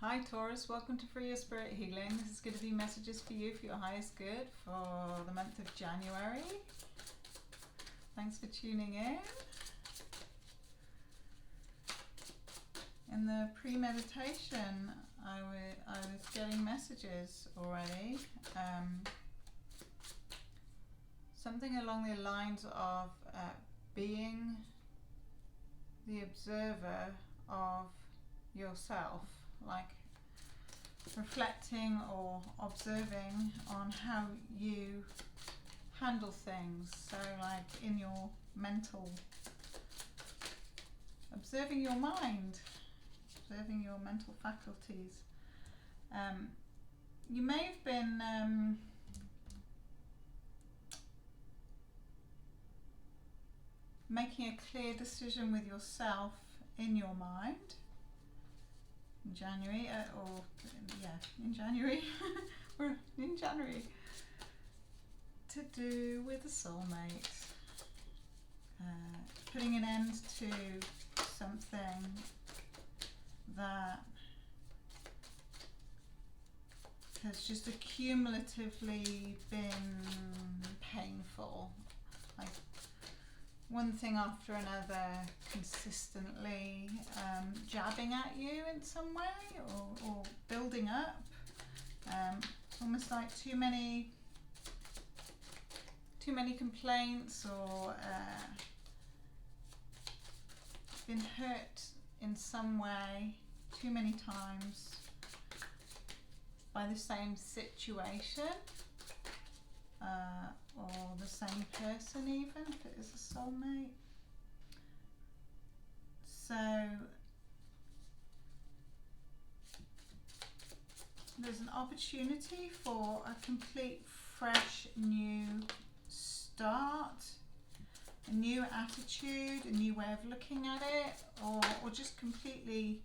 Hi Taurus, welcome to Free Your Spirit Healing. This is going to be messages for you for your highest good for the month of January. Thanks for tuning in. In the pre-meditation, I was getting messages already. Something along the lines of being the observer of yourself, like reflecting or observing on how you handle things. So like in your mental, observing your mind, observing your mental faculties. You may have been making a clear decision with yourself in your mind in January, in January, we're in January, to do with a soulmate, putting an end to something that has just accumulatively been painful, like one thing after another, consistently jabbing at you in some way, or building up, almost like too many complaints, or been hurt in some way too many times by the same situation, or the same person, even if it is a soulmate. So there's an opportunity for a complete, fresh, new start, a new attitude, a new way of looking at it, or just completely,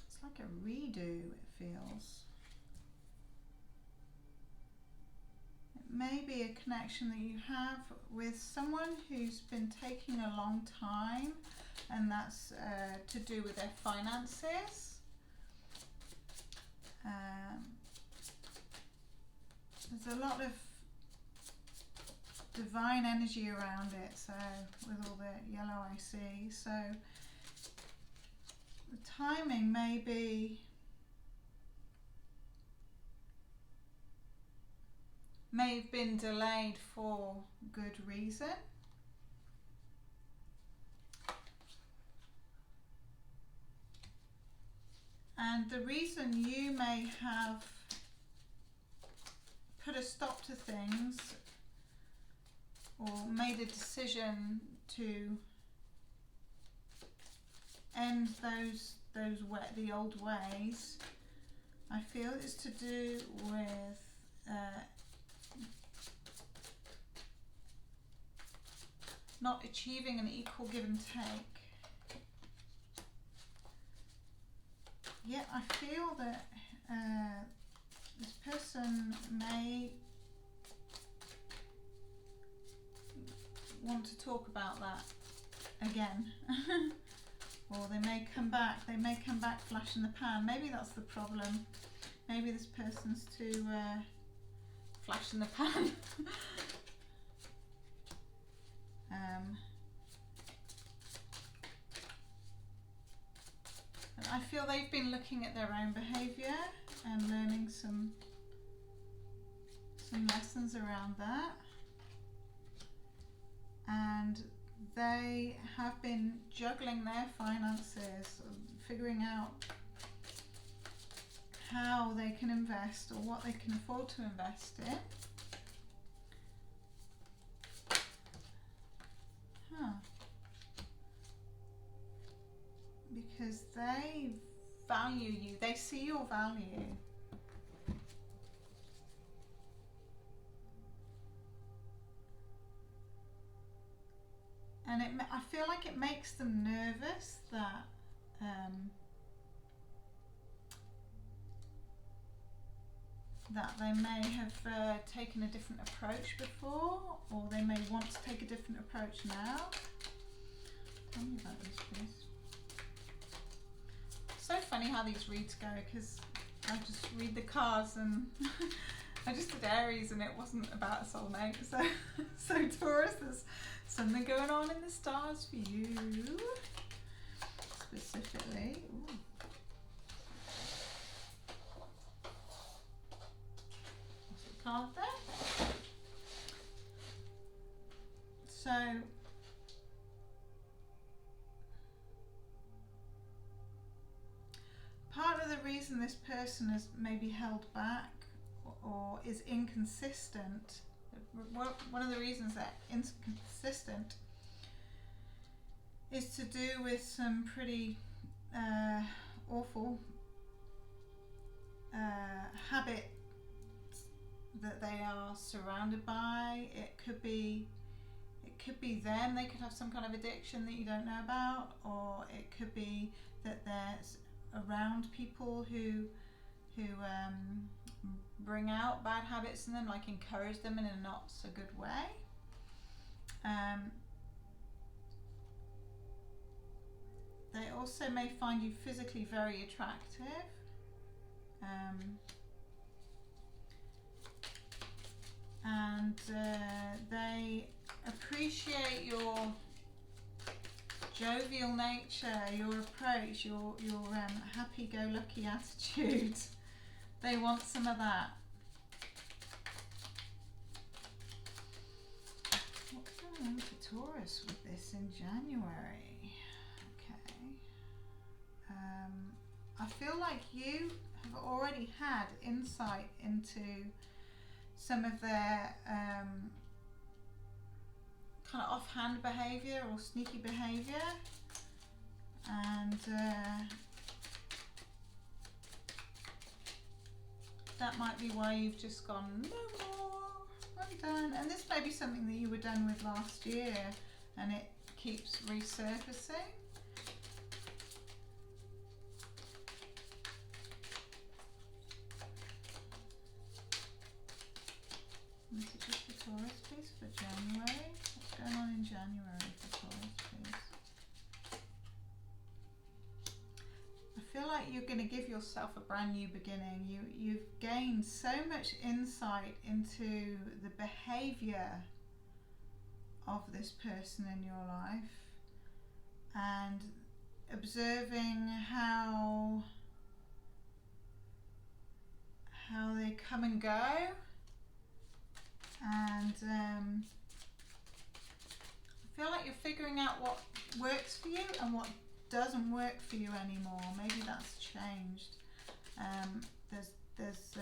it's like a redo, it feels. Maybe a connection that you have with someone who's been taking a long time, and that's to do with their finances. There's a lot of divine energy around it, so with all the yellow I see. So the timing may have been delayed for good reason. And the reason you may have put a stop to things, or made a decision to end the old ways, I feel it's to do with not achieving an equal give and take. Yet I feel that this person may want to talk about that again. Or they may come back flash in the pan. Maybe that's the problem. Maybe this person's too flash in the pan. I feel they've been looking at their own behaviour and learning some lessons around that, and they have been juggling their finances, figuring out how they can invest or what they can afford to invest in. Because they value you, they see your value. And I feel like it makes them nervous that they may have taken a different approach before, or they may want to take a different approach now. Tell me about this, please. So funny funny how these reads go, because I just read the cards and I just did Aries and it wasn't about a soulmate. So Taurus, there's something going on in the stars for you specifically. Ooh. What's the card there? So part of the reason this person is maybe held back or is inconsistent, one of the reasons they're inconsistent is to do with some pretty awful habits that they are surrounded by. It could be them. They could have some kind of addiction that you don't know about, or it could be that they're around people who bring out bad habits in them, like encourage them in a not so good way. They also may find you physically very attractive. And they appreciate your jovial nature, your approach, your happy-go-lucky attitude. They want some of that. What's going on for Taurus with this in January? Okay. I feel like you have already had insight into some of their kind of offhand behaviour or sneaky behaviour, and that might be why you've just gone, no more, I'm done. And this may be something that you were done with last year and it keeps resurfacing. Messages for Taurus, please, for January. What's going on in January for Taurus, please? I feel like you're going to give yourself a brand new beginning. You've gained so much insight into the behaviour of this person in your life and observing how they come and go. And I feel like you're figuring out what works for you and what doesn't work for you anymore. Maybe that's changed. There's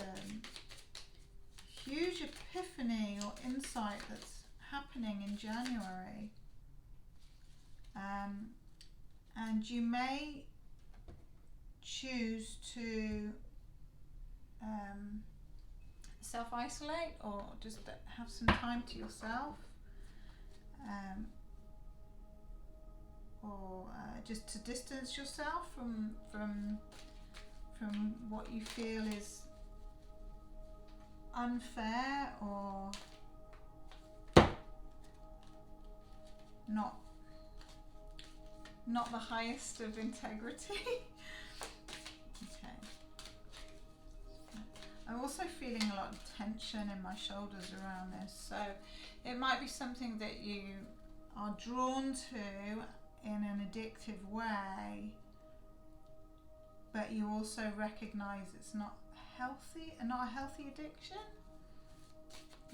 huge epiphany or insight that's happening in January, and you may choose to self-isolate or just have some time to yourself, or just to distance yourself from what you feel is unfair or not the highest of integrity. Okay. I'm also feeling a lot of tension in my shoulders around this, so it might be something that you are drawn to in an addictive way, but you also recognize it's not healthy, and not a healthy addiction.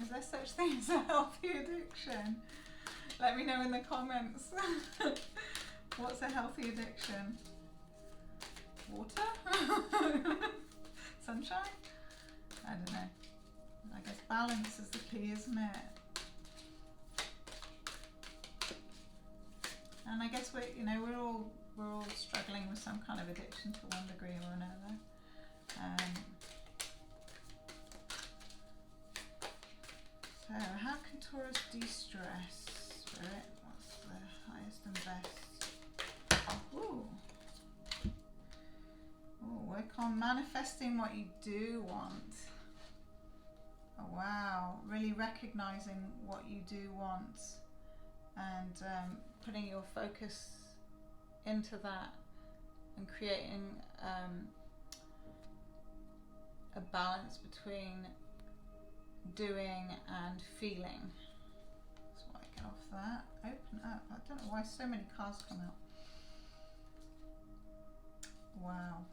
Is there such thing as a healthy addiction? Let me know in the comments. What's a healthy addiction? Water? Sunshine? I don't know. I guess balance is the key, isn't it? And I guess we're all struggling with some kind of addiction to one degree or another. So how can Taurus de-stress? Spirit, what's the highest and best? Ooh. Ooh, work on manifesting what you do want. Oh wow, really recognizing what you do want and putting your focus into that and creating a balance between doing and feeling. That's what I get off that. Open up. I don't know why so many cards come out. Wow.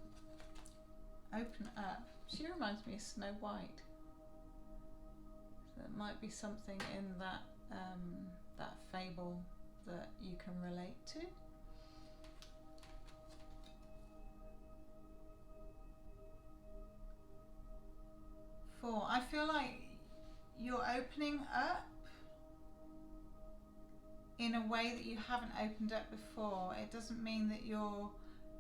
Open up. She reminds me of Snow White. So there might be something in that that fable that you can relate to. Four. I feel like you're opening up in a way that you haven't opened up before. It doesn't mean that you're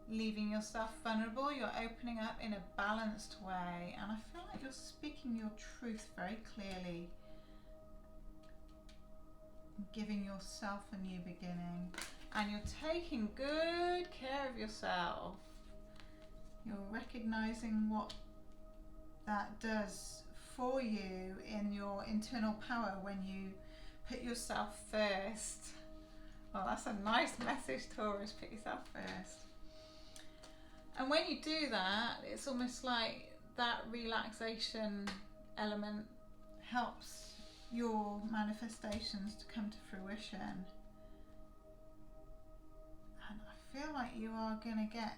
leaving yourself vulnerable. You're opening up in a balanced way, and I feel like you're speaking your truth very clearly, giving yourself a new beginning, and you're taking good care of yourself. You're recognizing what that does for you in your internal power when you put yourself first. Well, that's a nice message, Taurus. Put yourself first. And when you do that, it's almost like that relaxation element helps your manifestations to come to fruition. And I feel like you are going to get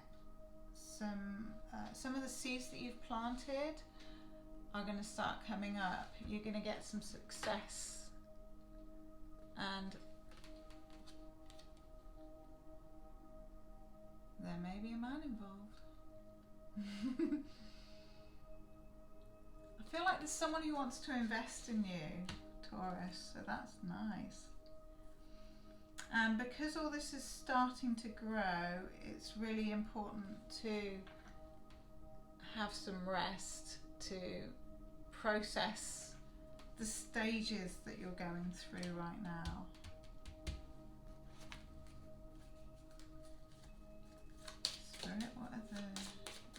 some of the seeds that you've planted are going to start coming up. You're going to get some success, and there may be a man involved. I feel like there's someone who wants to invest in you, Taurus, so that's nice. And because all this is starting to grow, it's really important to have some rest to process the stages that you're going through right now. Spirit, what other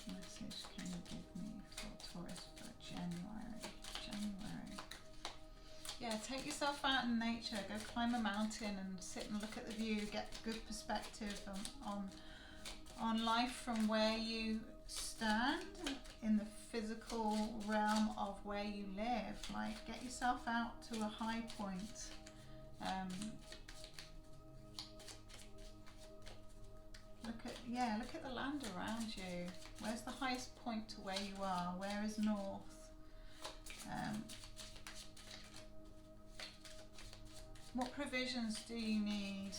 message can you give me for Taurus for January? Yeah, take yourself out in nature, go climb a mountain and sit and look at the view, get good perspective on life from where you stand in the physical realm of where you live. Like, get yourself out to a high point. Look at the land around you. Where's the highest point to where you are? Where is north? What provisions do you need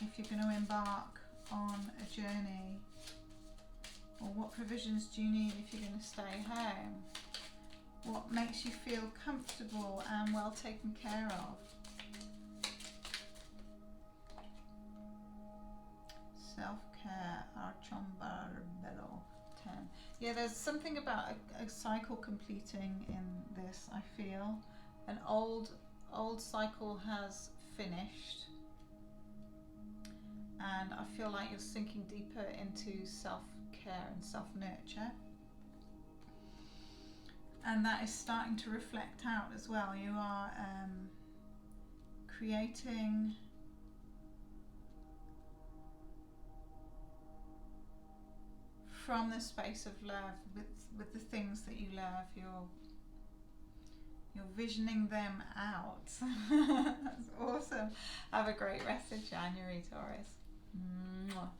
if you're going to embark on a journey? Or what provisions do you need if you're going to stay home? What makes you feel comfortable and well taken care of? Self-care, Archombarbello 10. Yeah, there's something about a cycle completing in this, I feel. An old cycle has finished, and I feel like you're sinking deeper into self-care and self-nurture, and that is starting to reflect out as well. You are creating from the space of love with the things that you love. You're visioning them out. That's awesome. Have a great rest of January, Taurus. Mwah.